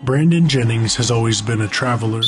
Brandon Jennings has always been a traveler.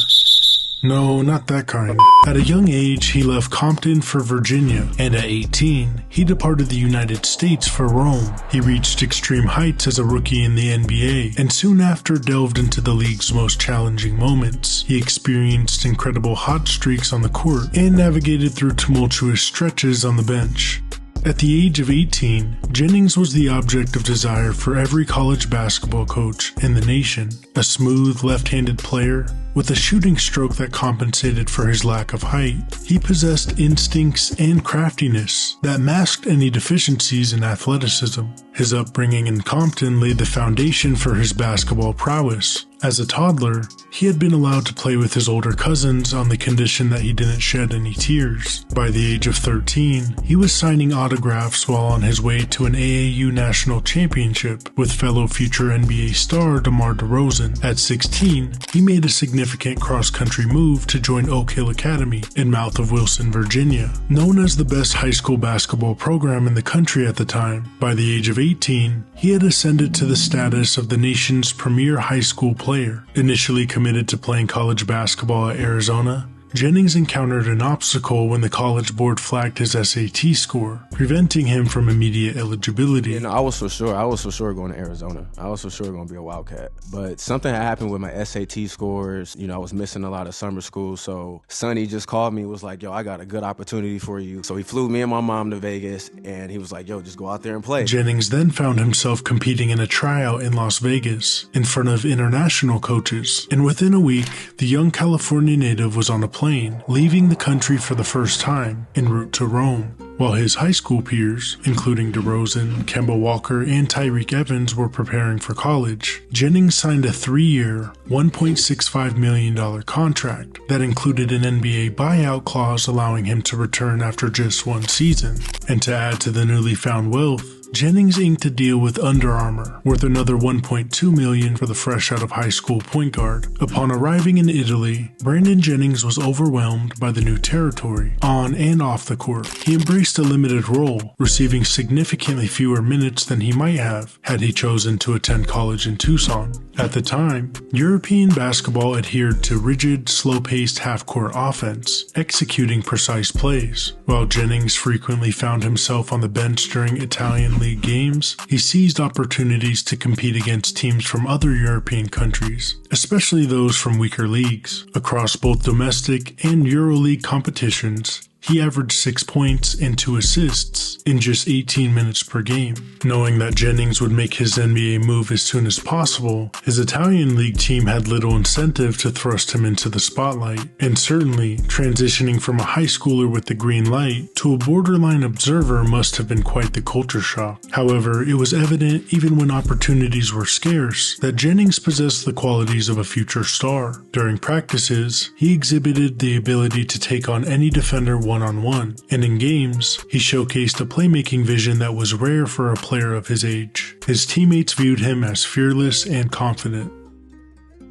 No, not that kind. At a young age, he left Compton for Virginia, and at 18, he departed the United States for Rome. He reached extreme heights as a rookie in the NBA, and soon after delved into the league's most challenging moments. He experienced incredible hot streaks on the court, and navigated through tumultuous stretches on the bench. At the age of 18, Jennings was the object of desire for every college basketball coach in the nation. A smooth, left-handed player with a shooting stroke that compensated for his lack of height, he possessed instincts and craftiness that masked any deficiencies in athleticism. His upbringing in Compton laid the foundation for his basketball prowess. As a toddler, he had been allowed to play with his older cousins on the condition that he didn't shed any tears. By the age of 13, he was signing autographs while on his way to an AAU national championship with fellow future NBA star DeMar DeRozan. At 16, he made a significant cross-country move to join Oak Hill Academy in Mouth of Wilson, Virginia, known as the best high school basketball program in the country at the time. By the age of 18, he had ascended to the status of the nation's premier high school player. Initially committed to playing college basketball at Arizona, Jennings encountered an obstacle when the college board flagged his SAT score, preventing him from immediate eligibility. I was for sure going to Arizona. I was for sure going to be a Wildcat. But something had happened with my SAT scores. I was missing a lot of summer school, so Sonny just called me, was like, yo, I got a good opportunity for you. So he flew me and my mom to Vegas, and he was like, yo, just go out there and play. Jennings then found himself competing in a tryout in Las Vegas in front of international coaches, and within a week, the young California native was on a plane, leaving the country for the first time en route to Rome. While his high school peers, including DeRozan, Kemba Walker, and Tyreke Evans, were preparing for college, Jennings signed a 3-year, $1.65 million contract that included an NBA buyout clause allowing him to return after just one season. And to add to the newly found wealth, Jennings inked a deal with Under Armour, worth another $1.2 million for the fresh out of high school point guard. Upon arriving in Italy, Brandon Jennings was overwhelmed by the new territory, on and off the court. He embraced a limited role, receiving significantly fewer minutes than he might have had he chosen to attend college in Tucson. At the time, European basketball adhered to rigid, slow-paced half-court offense, executing precise plays. While Jennings frequently found himself on the bench during Italian League games, he seized opportunities to compete against teams from other European countries, especially those from weaker leagues. Across both domestic and EuroLeague competitions, he averaged 6 points and 2 assists in just 18 minutes per game. Knowing that Jennings would make his NBA move as soon as possible, his Italian league team had little incentive to thrust him into the spotlight, and certainly transitioning from a high schooler with the green light to a borderline observer must have been quite the culture shock. However, it was evident even when opportunities were scarce that Jennings possessed the qualities of a future star. During practices, he exhibited the ability to take on any defender one-on-one, and in games, he showcased a playmaking vision that was rare for a player of his age. His teammates viewed him as fearless and confident.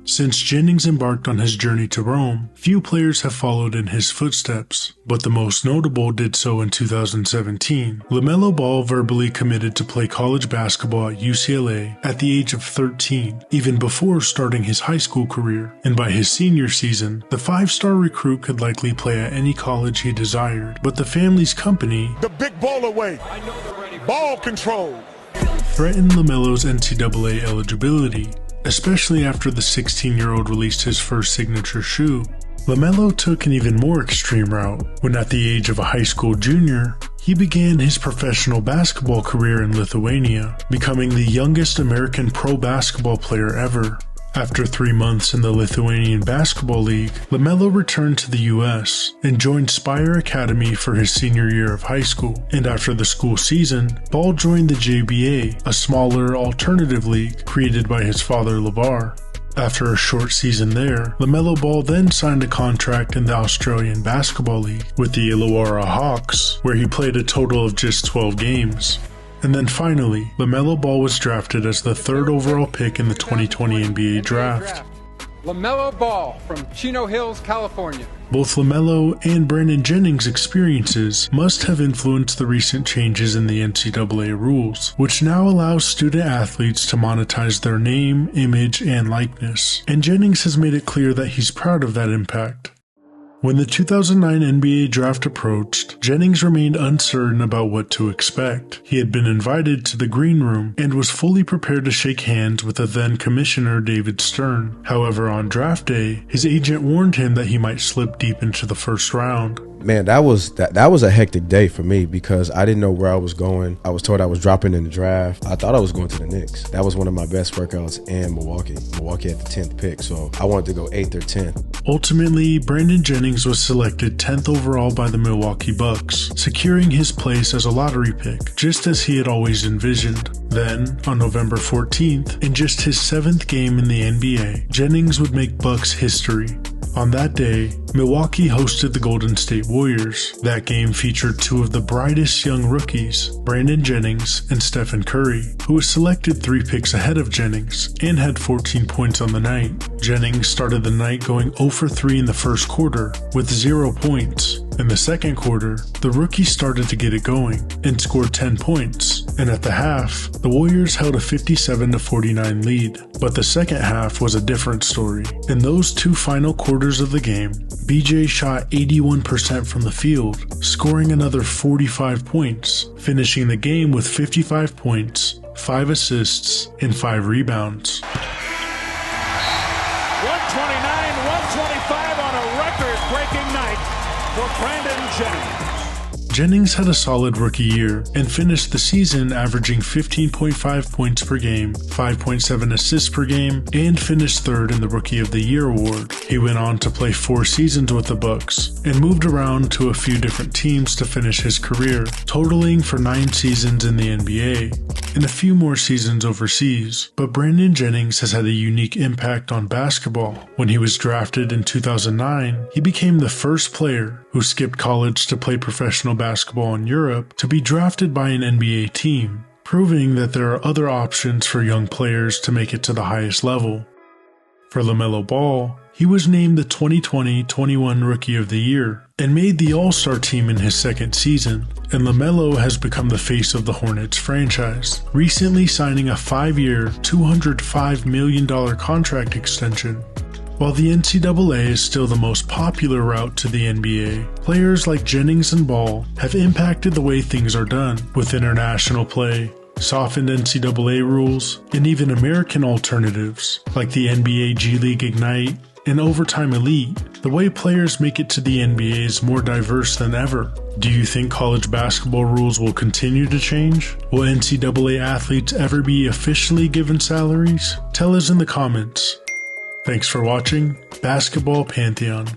Since Jennings embarked on his journey to Rome, few players have followed in his footsteps, but the most notable did so in 2017. LaMelo Ball verbally committed to play college basketball at UCLA at the age of 13, even before starting his high school career, and by his senior season, the 5-star recruit could likely play at any college he desired, but the family's company, the big ball away, ball control, threatened LaMelo's NCAA eligibility, especially after the 16-year-old released his first signature shoe. LaMelo took an even more extreme route when at the age of a high school junior, he began his professional basketball career in Lithuania, becoming the youngest American pro basketball player ever. After 3 months in the Lithuanian Basketball League, LaMelo returned to the US and joined Spire Academy for his senior year of high school. And after the school season, Ball joined the JBA, a smaller alternative league created by his father LeVar. After a short season there, LaMelo Ball then signed a contract in the Australian Basketball League with the Illawarra Hawks, where he played a total of just 12 games. And then finally, LaMelo Ball was drafted as the 3rd overall pick in the 2020 NBA Draft. LaMelo Ball from Chino Hills, California. Both LaMelo and Brandon Jennings' experiences must have influenced the recent changes in the NCAA rules, which now allows student athletes to monetize their name, image, and likeness, and Jennings has made it clear that he's proud of that impact. When the 2009 NBA draft approached, Jennings remained uncertain about what to expect. He had been invited to the green room and was fully prepared to shake hands with the then commissioner David Stern. However, on draft day, his agent warned him that he might slip deep into the first round. Man, that was a hectic day for me because I didn't know where I was going. I was told I was dropping in the draft. I thought I was going to the Knicks. That was one of my best workouts in Milwaukee. Milwaukee had the 10th pick, so I wanted to go 8th or 10th. Ultimately, Brandon Jennings was selected 10th overall by the Milwaukee Bucks, securing his place as a lottery pick, just as he had always envisioned. Then, on November 14th, in just his 7th game in the NBA, Jennings would make Bucks history. On that day, Milwaukee hosted the Golden State Warriors. That game featured two of the brightest young rookies, Brandon Jennings and Stephen Curry, who was selected 3 picks ahead of Jennings and had 14 points on the night. Jennings started the night going 0 for 3 in the first quarter with 0 points. In the second quarter, the rookie started to get it going and scored 10 points, and at the half, the Warriors held a 57-49 lead. But the second half was a different story. In those 2 final quarters of the game, BJ shot 81% from the field, scoring another 45 points, finishing the game with 55 points, 5 assists, and 5 rebounds. 129-125 on a record-breaking night for Brandon Jennings. Jennings had a solid rookie year and finished the season averaging 15.5 points per game, 5.7 assists per game, and finished 3rd in the Rookie of the Year award. He went on to play 4 seasons with the Bucks and moved around to a few different teams to finish his career, totaling for 9 seasons in the NBA and a few more seasons overseas. But Brandon Jennings has had a unique impact on basketball. When he was drafted in 2009, he became the first player who skipped college to play professional basketball in Europe to be drafted by an NBA team, proving that there are other options for young players to make it to the highest level. For LaMelo Ball, he was named the 2020-21 Rookie of the Year and made the All-Star team in his 2nd season, and LaMelo has become the face of the Hornets franchise, recently signing a 5-year, $205 million contract extension. While the NCAA is still the most popular route to the NBA, players like Jennings and Ball have impacted the way things are done, with international play, softened NCAA rules, and even American alternatives like the NBA G League Ignite and Overtime Elite. The way players make it to the NBA is more diverse than ever. Do you think college basketball rules will continue to change? Will NCAA athletes ever be officially given salaries? Tell us in the comments. Thanks for watching Basketball Pantheon.